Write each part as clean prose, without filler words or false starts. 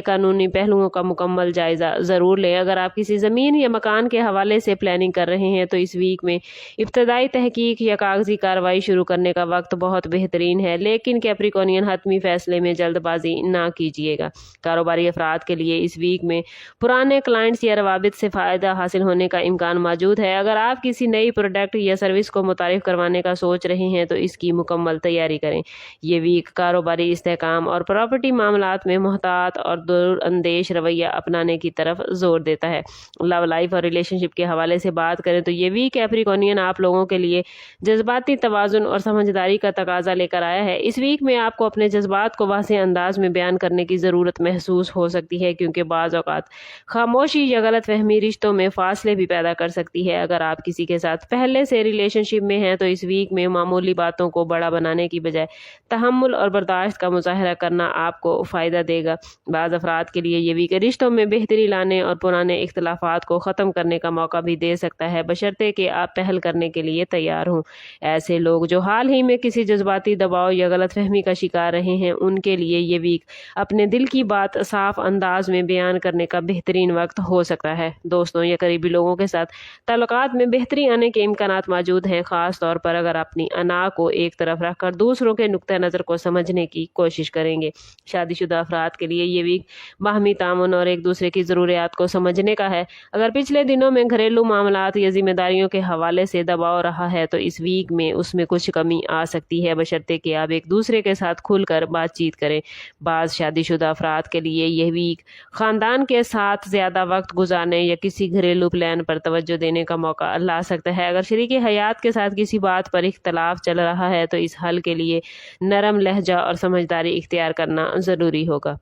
والے قانونی پہلوؤں کا مکمل جائزہ ضرور لیں۔ اگر آپ کسی زمین یا مکان کے حوالے سے پلاننگ کر رہے ہیں تو اس ویک میں ابتدائی تحقیق یا کاغذی کارروائی شروع کرنے کا وقت بہت بہترین ہے، لیکن کیپریکونین حتمی فیصلے میں جلد بازی نہ کیجیے گا۔ کاروباری افراد کے لیے اس ویک میں پرانے کلائنٹس یا روابط سے فائدہ حاصل ہونے کا امکان موجود ہے۔ اگر آپ کسی نئی پروڈکٹ یا سروس کو متعارف کروانے کا سوچ رہے ہیں تو اس کی مکمل تیاری کریں۔ یہ ویک کاروباری استحکام اور پراپرٹی معاملات میں محتاط اور دور اندیش رویہ اپنانے کی طرف زور دیتا ہے۔ لو لائف اور ریلیشن شپ کے حوالے سے بات کریں تو یہ ویک کیپریکونین آپ لوگوں کے لیے جذباتی توازن اور سمجھداری کا تقاضا لے کر آیا ہے۔ اس ویک میں آپ کو اپنے جذبات کو واضح انداز میں بیان کرنے کی ضرورت محسوس ہو سکتی ہے، کیونکہ بعض اوقات خاموشی یا غلط فہمی رشتوں میں فاصلے بھی پیدا کر سکتی ہے۔ اگر آپ کسی کے ساتھ پہلے سے ریلیشن شپ میں ہیں تو اس ویک میں معمولی باتوں کو بڑا بنانے کی بجائے تحمل اور برداشت کا مظاہرہ کرنا آپ کو فائدہ دے گا۔ بعض افراد کے لیے یہ ویک رشتوں میں بہتری لانے اور پرانے اختلافات کو ختم کرنے کا موقع بھی دے سکتا ہے، بشرطے کہ آپ پہل کرنے کے لیے تیار ہوں۔ ایسے لوگ جو حال ہی میں کسی جذباتی دباؤ یا غلط فہمی کا شکار رہے ہیں، ان کے لیے یہ ویک اپنے دل کی بات صاف انداز میں بیان کرنے کا بہترین وقت ہو سکتا ہے۔ دوستوں یا قریبی لوگوں کے ساتھ تعلقات میں بہتری آنے کے امکانات موجود ہیں، خاص طور پر اگر اپنی انا کو ایک طرف رکھ کر دوسروں کے نقطہ نظر کو سمجھنے کی کوشش کریں گے۔ شادی شدہ افراد کے لیے یہ ویک باہمی تعاون اور ایک دوسرے کی ضروریات کو سمجھنے کا ہے۔ اگر پچھلے دنوں میں گھریلو معاملات یا ذمہ داریوں کے حوالے سے دباؤ رہا ہے تو اس ویک میں اس میں کچھ کمی آ سکتی ہے، بشرطے کہ آپ ایک دوسرے کے ساتھ کھل کر بات چیت کریں۔ بعض شادی شدہ افراد کے لیے یہ ویک خاندان کے ساتھ زیادہ وقت گزارنے یا کسی گھریلو پلان پر توجہ دینے کا موقع لا سکتا ہے۔ اگر شریک حیات کے ساتھ کسی بات پر اختلاف چل رہا ہے تو اس حل کے لیے نرم لہجہ اور سمجھداری اختیار کرنا ضروری ہوگا۔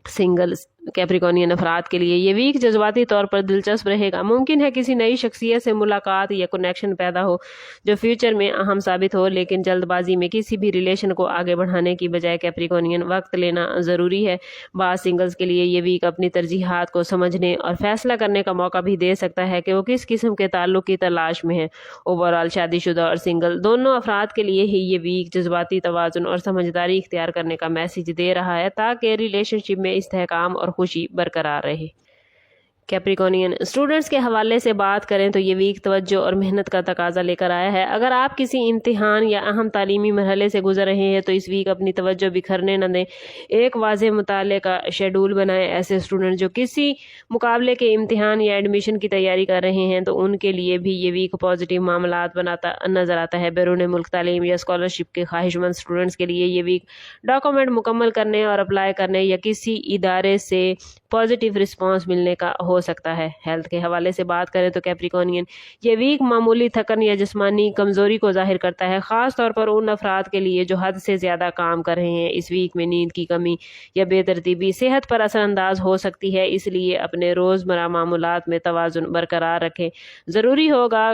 سنگل کیپریکونین افراد کے لیے یہ ویک جذباتی طور پر دلچسپ رہے گا۔ ممکن ہے کسی نئی شخصیت سے ملاقات یا کنیکشن پیدا ہو جو فیوچر میں اہم ثابت ہو، لیکن جلد بازی میں کسی بھی ریلیشن کو آگے بڑھانے کی بجائے کیپریکونین وقت لینا ضروری ہے۔ بعض سنگلز کے لیے یہ ویک اپنی ترجیحات کو سمجھنے اور فیصلہ کرنے کا موقع بھی دے سکتا ہے کہ وہ کس قسم کے تعلق کی تلاش میں ہیں۔ اوورآل شادی شدہ اور سنگل دونوں افراد کے لیے ہی یہ ویک جذباتی توازن اور سمجھداری اختیار کرنے کا میسج دے رہا ہے تاکہ ریلیشن شپ میں استحکام اور خوشی برقرار رہے۔ کیپریکونین اسٹوڈنٹس کے حوالے سے بات کریں تو یہ ویک توجہ اور محنت کا تقاضا لے کر آیا ہے۔ اگر آپ کسی امتحان یا اہم تعلیمی مرحلے سے گزر رہے ہیں تو اس ویک اپنی توجہ بکھرنے نہ دیں، ایک واضح مطالعے کا شیڈول بنائیں۔ ایسے اسٹوڈنٹ جو کسی مقابلے کے امتحان یا ایڈمیشن کی تیاری کر رہے ہیں تو ان کے لیے بھی یہ ویک پازیٹیو معاملات بناتا نظر آتا ہے۔ بیرون ملک تعلیم یا اسکالرشپ کے خواہش مند اسٹوڈنٹس کے لیے یہ ویک ڈاکومنٹ مکمل کرنے اور اپلائی کرنے یا کسی ادارے سے پازیٹیو رسپانس ملنے کا ہو سکتا ہے۔ ہیلتھ کے حوالے سے بات کریں تو کیپریکونین یہ ویک معمولی تھکن یا جسمانی کمزوری کو ظاہر کرتا ہے، خاص طور پر ان افراد کے لیے جو حد سے زیادہ کام کر رہے ہیں۔ اس ویک میں نیند کی کمی یا بے ترتیبی صحت پر اثر انداز ہو سکتی ہے، اس لیے اپنے روزمرہ معمولات میں توازن برقرار رکھیں۔ ضروری ہوگا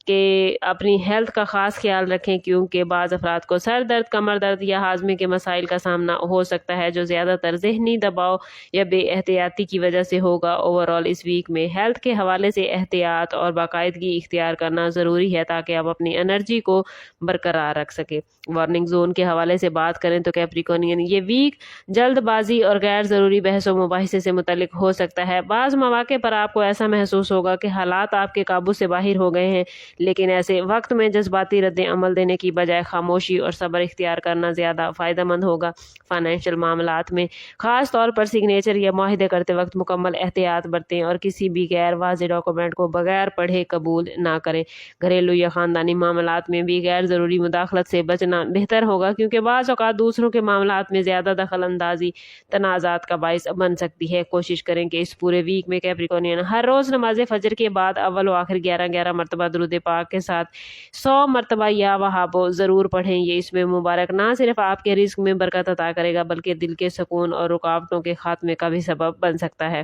کہ اپنی ہیلتھ کا خاص خیال رکھیں، کیونکہ بعض افراد کو سر درد، کمر درد یا ہاضمے کے مسائل کا سامنا ہو سکتا ہے جو زیادہ تر ذہنی دباؤ یا بے احتیاطی کی وجہ سے ہوگا۔ اوورآل اس ویک میں ہیلتھ کے حوالے سے احتیاط اور باقاعدگی اختیار کرنا ضروری ہے تاکہ آپ اپنی انرجی کو برقرار رکھ سکیں۔ وارننگ زون کے حوالے سے بات کریں تو کیپریکونین یہ ویک جلد بازی اور غیر ضروری بحث و مباحثے سے متعلق ہو سکتا ہے۔ بعض مواقع پر آپ کو ایسا محسوس ہوگا کہ حالات آپ کے قابو سے باہر ہو گئے ہیں، لیکن ایسے وقت میں جذباتی رد عمل دینے کی بجائے خاموشی اور صبر اختیار کرنا زیادہ فائدہ مند ہوگا۔ فائنینشیل معاملات میں خاص طور پر سگنیچر یا معاہدے کرتے وقت مکمل احتیاط برتیں اور کسی بھی غیر واضح ڈاکومنٹ کو بغیر پڑھے قبول نہ کریں۔ گھریلو یا خاندانی معاملات میں بھی غیر ضروری مداخلت سے بچنا بہتر ہوگا، کیونکہ بعض اوقات دوسروں کے معاملات میں زیادہ دخل اندازی تنازعات کا باعث بن سکتی ہے۔ کوشش کریں کہ اس پورے ویک میں کیپریکونین ہر روز نماز فجر کے بعد اول و آخر 11 مرتبہ درود پاک کے ساتھ 100 مرتبہ یا وہابو ضرور پڑھیں۔ یہ اس میں مبارک نہ صرف آپ کے رزق میں برکت عطا کرے گا بلکہ دل کے سکون اور رکاوٹوں کے خاتمے کا بھی سبب بن سکتا ہے۔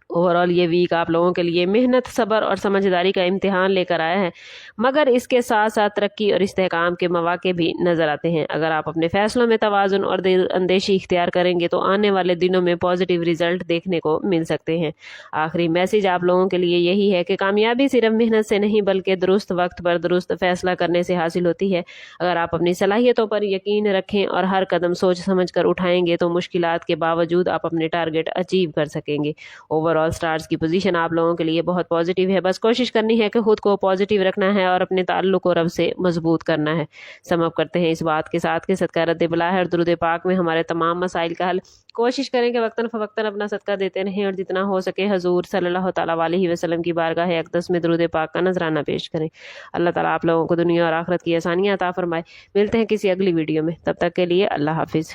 اوورآل یہ ویک آپ لوگوں کے لیے محنت، صبر اور سمجھداری کا امتحان لے کر آیا ہے، مگر اس کے ساتھ ساتھ ترقی اور استحکام کے مواقع بھی نظر آتے ہیں۔ اگر آپ اپنے فیصلوں میں توازن اور دل اندیشی اختیار کریں گے تو آنے والے دنوں میں پازیٹیو رزلٹ دیکھنے کو مل سکتے ہیں۔ آخری میسج آپ لوگوں کے لیے یہی ہے کہ کامیابی صرف محنت سے نہیں بلکہ درست وقت پر درست فیصلہ کرنے سے حاصل ہوتی ہے۔ اگر آپ اپنی صلاحیتوں پر یقین رکھیں اور ہر قدم سوچ سمجھ کر اٹھائیں گے تو مشکلات کے باوجود آپ اپنے ٹارگٹ اچیو کر سکیں گے۔ اوورآل سٹارز کی پوزیشن آپ لوگوں کے لیے بہت پازیٹیو ہے، بس کوشش کرنی ہے کہ خود کو پازیٹیو رکھنا ہے اور اپنے تعلق کو رب سے مضبوط کرنا ہے۔ سم اپ کرتے ہیں اس بات کے ساتھ کہ صدقہ رد بلا ہے اور درود پاک میں ہمارے تمام مسائل کا حل۔ کوشش کریں کہ وقتاً فوقتاً اپنا صدقہ دیتے رہیں اور جتنا ہو سکے حضور صلی اللہ تعالیٰ علیہ وسلم کی بارگاہ اقدس میں درود پاک کا نذرانہ پیش کریں۔ اللہ تعالیٰ آپ لوگوں کو دنیا اور آخرت کی آسانیاں عطا فرمائے۔ ملتے ہیں کسی اگلی ویڈیو میں، تب تک کے لیے اللہ حافظ۔